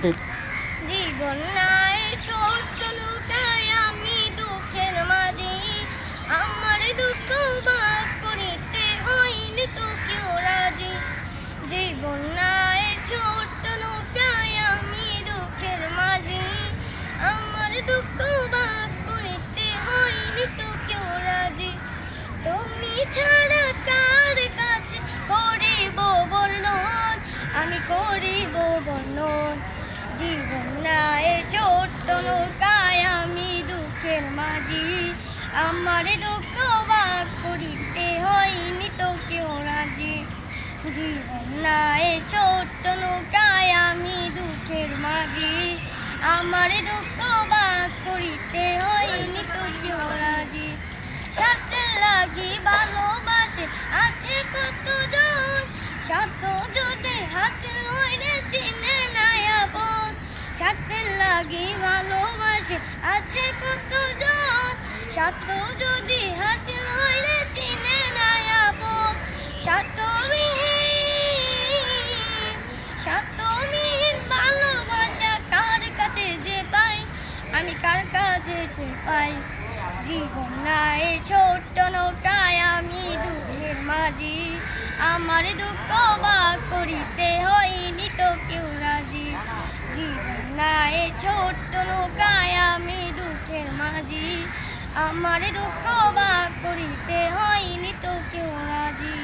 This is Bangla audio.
জীবন নাই ছোট্ট নৌকায় আমি দুঃখের মাঝে আমার দুঃখ ভাগ করিতে হইনি তো কেউ রাজি। জীবন নাই ছোট্ট নৌকায় আমি দুঃখের মাঝে আমার দুঃখ ভাগ করিতে হইনি তো কেউ রাজি। তুমি ছাড়া কার কাছে করিব বর্ণন, আমি করিব বর্ণন। জীবন নাই ছোট্ট নৌকায় আমি দুঃখের মাঝি আমার দুঃখ ভাগ করিতে হইনি তো কেউ রাজি। জীবন নাই ছোট্ট নৌকায় আমি দুঃখের মাঝি আমার দুঃখ ভাগ করিতে হইনি তো কেউ রাজি। সাথে লাগি ভালোবাসে আছে কতজন, সাথ যদি হাসিল হইলে চিনে নাই আপন। সাথে লাগি ভালোবাসে আছে কতজন, সাথ যদি হাসিল হইলে চিনে নাই আপন। স্বার্থবিহীন ভালোবাসা কার কাছে যে পাই, আমি কার কাছে যে পাই। জীবন নাই ছোট্ট নৌকায় আমি দুঃখের মাঝি আমার দুঃখ ভাগ করিতে হইনি তো কেউ রাজি। জীবন নাই ছোট্ট নৌকায় আমি দুঃখের মাঝি আমার দুঃখ ভাগ করিতে হইনি তো কেউ রাজি।